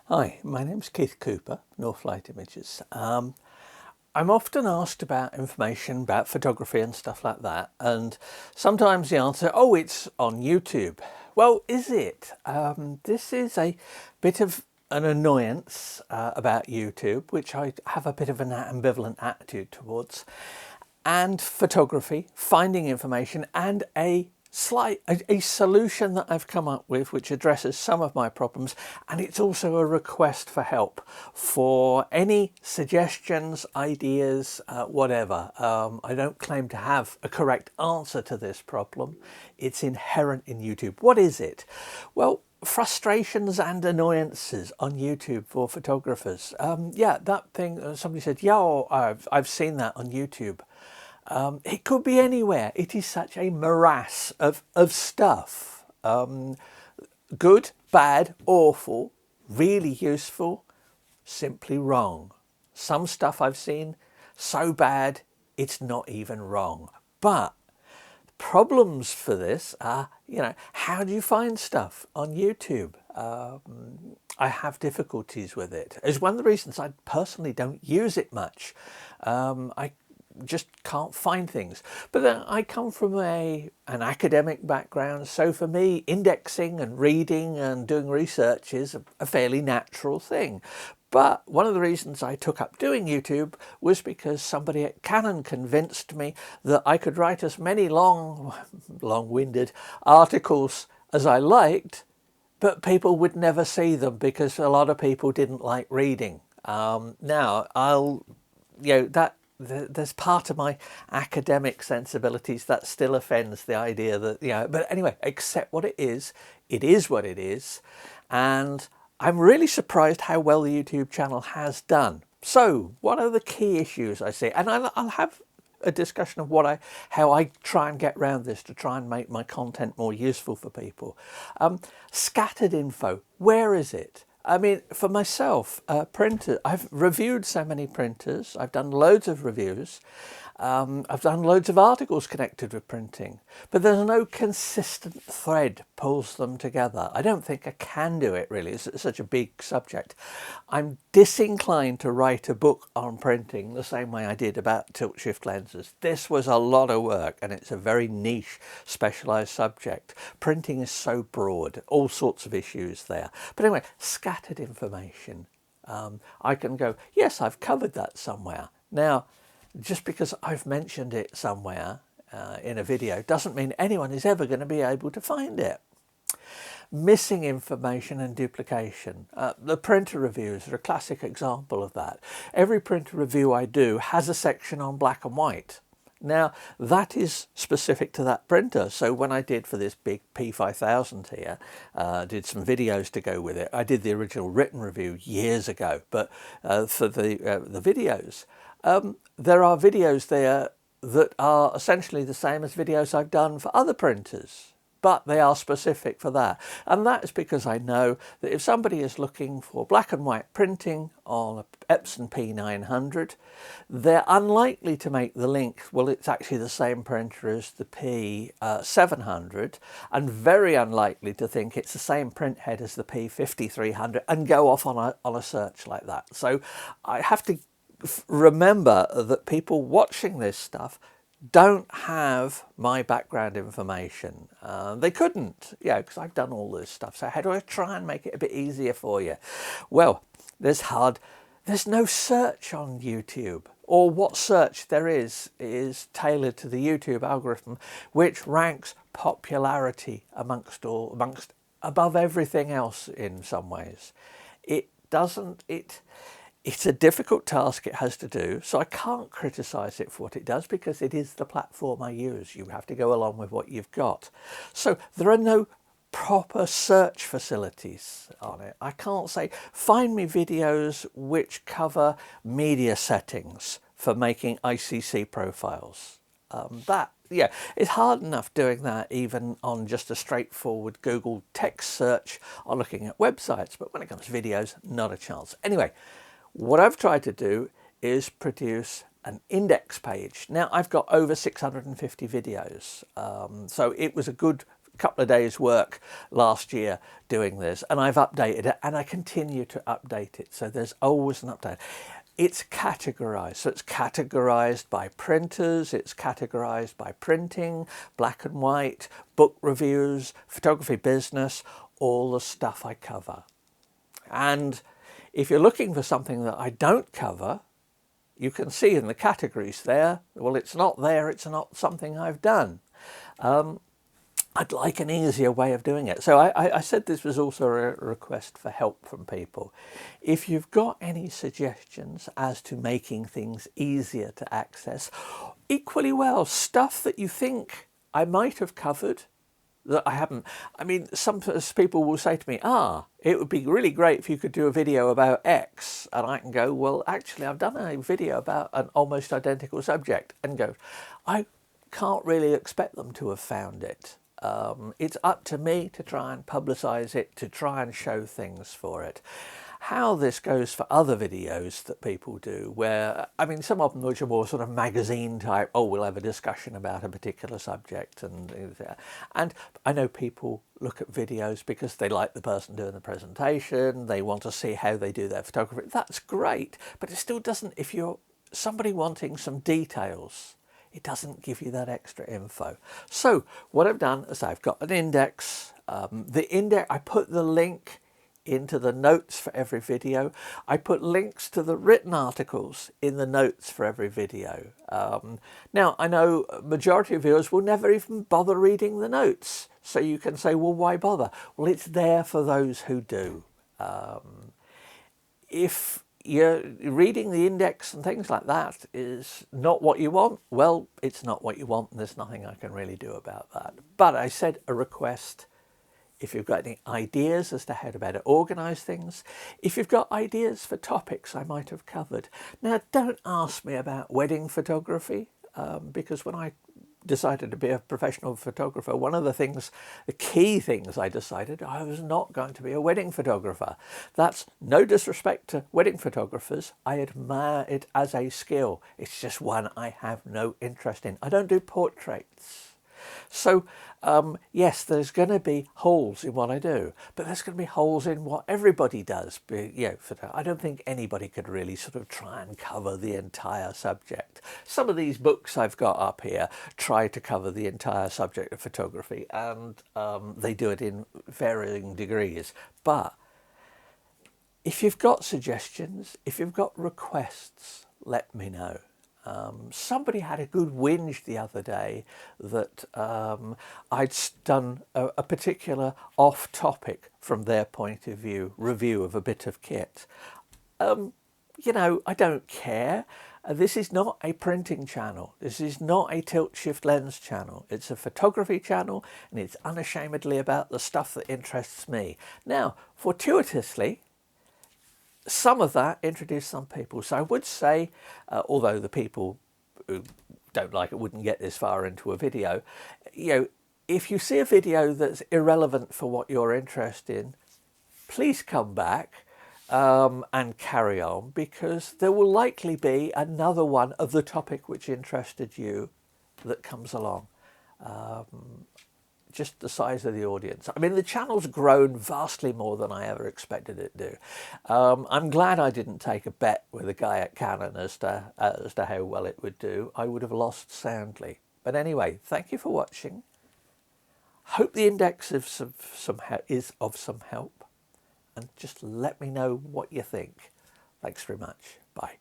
Hi, my name's Keith Cooper, Northlight Images. I'm often asked about information about photography and stuff like that, and sometimes the answer, oh, it's on YouTube. Well, is it? This is a bit of an annoyance about YouTube, which I have a bit of an ambivalent attitude towards, and photography, finding information, and a solution that I've come up with which addresses some of my problems, and it's also a request for help for any suggestions, ideas, whatever. I don't claim to have a correct answer to this problem. It's inherent in YouTube. What is it? Well, frustrations and annoyances on YouTube for photographers. Yeah, that thing, somebody said, yeah, oh, I've seen that on YouTube. It could be anywhere. It is such a morass of stuff. Good, bad, awful, really useful, simply wrong. Some stuff I've seen, so bad, it's not even wrong. But problems for this are, how do you find stuff on YouTube? I have difficulties with it. It's one of the reasons I personally don't use it much. I just can't find things. But then I come from an academic background, so for me indexing and reading and doing research is a fairly natural thing. But one of the reasons I took up doing YouTube was because somebody at Canon convinced me that I could write as many long-winded articles as I liked, but people would never see them because a lot of people didn't like reading. There's part of my academic sensibilities that still offends the idea that, but anyway, accept what it is what it is. And I'm really surprised how well the YouTube channel has done. So what are the key issues I see? And I'll have a discussion of how I try and get around this to try and make my content more useful for people. Scattered info, where is it? I mean, for myself, printers, I've reviewed so many printers. I've done loads of reviews. I've done loads of articles connected with printing, but there's no consistent thread pulls them together. I don't think I can do it really. It's such a big subject. I'm disinclined to write a book on printing the same way I did about tilt shift lenses. This was a lot of work and it's a very niche, specialized subject. Printing is so broad, all sorts of issues there. But anyway, scattered information. I can go, yes, I've covered that somewhere. Now, just because I've mentioned it somewhere in a video doesn't mean anyone is ever going to be able to find it. Missing information and duplication. The printer reviews are a classic example of that. Every printer review I do has a section on black and white. Now that is specific to that printer. So when I did for this big P5000 here, did some videos to go with it. I did the original written review years ago, but for the videos, there are videos there that are essentially the same as videos I've done for other printers, but they are specific for that. And that is because I know that if somebody is looking for black and white printing on an Epson P900, they're unlikely to make the link, well, it's actually the same printer as the P700, and very unlikely to think it's the same print head as the P5300 and go off on a search like that. So I have to remember that people watching this stuff don't have my background information. They couldn't, because I've done all this stuff. So how do I try and make it a bit easier for you? Well, there's no search on YouTube, or what search there is tailored to the YouTube algorithm, which ranks popularity amongst above everything else in some ways. It's a difficult task it has to do, so I can't criticise it for what it does because it is the platform I use. You have to go along with what you've got. So there are no proper search facilities on it. I can't say, find me videos which cover media settings for making ICC profiles. It's hard enough doing that even on just a straightforward Google text search or looking at websites, but when it comes to videos, not a chance. Anyway, what I've tried to do is produce an index page. Now I've got over 650 videos, so it was a good couple of days work last year doing this, and I've updated it, and I continue to update it. So there's always an update. It's categorized. So it's categorized by printers, it's categorized by printing, black and white, book reviews, photography business, all the stuff I cover. And if you're looking for something that I don't cover, you can see in the categories there, well, it's not there, it's not something I've done. I'd like an easier way of doing it. So I said this was also a request for help from people. If you've got any suggestions as to making things easier to access, equally well, stuff that you think I might have covered that I haven't. I mean, some people will say to me, it would be really great if you could do a video about X. And I can go, well, actually, I've done a video about an almost identical subject, and go, I can't really expect them to have found it. It's up to me to try and publicize it, to try and show things for it. How this goes for other videos that people do, where, I mean, some of them which are more sort of magazine type, we'll have a discussion about a particular subject, and I know people look at videos because they like the person doing the presentation, they want to see how they do their photography. That's great, but it still doesn't, if you're somebody wanting some details, it doesn't give you that extra info. So what I've done is I've got an index. The index, I put the link into the notes for every video. I put links to the written articles in the notes for every video. Now, I know a majority of viewers will never even bother reading the notes. So you can say, well, why bother? Well, it's there for those who do. If you're reading the index and things like that is not what you want, well, it's not what you want, and there's nothing I can really do about that. But I said a request. If you've got any ideas as to how to better organise things, if you've got ideas for topics I might have covered. Now, don't ask me about wedding photography, because when I decided to be a professional photographer, one of the key things I decided, I was not going to be a wedding photographer. That's no disrespect to wedding photographers. I admire it as a skill. It's just one I have no interest in. I don't do portraits. So, yes, there's going to be holes in what I do, but there's going to be holes in what everybody does. I don't think anybody could really sort of try and cover the entire subject. Some of these books I've got up here try to cover the entire subject of photography, and they do it in varying degrees. But if you've got suggestions, if you've got requests, let me know. Somebody had a good whinge the other day that I'd done a particular off-topic, from their point of view, review of a bit of kit. You know, I don't care. This is not a printing channel. This is not a tilt-shift lens channel. It's a photography channel, and it's unashamedly about the stuff that interests me. Now, fortuitously, some of that introduced some people. So I would say, although the people who don't like it wouldn't get this far into a video, you know, if you see a video that's irrelevant for what you're interested in, please come back and carry on, because there will likely be another one of the topic which interested you that comes along. Just the size of the audience. I mean, the channel's grown vastly more than I ever expected it to do. I'm glad I didn't take a bet with a guy at Canon as to how well it would do. I would have lost soundly. But anyway, thank you for watching. Hope the index is of some help. And just let me know what you think. Thanks very much. Bye.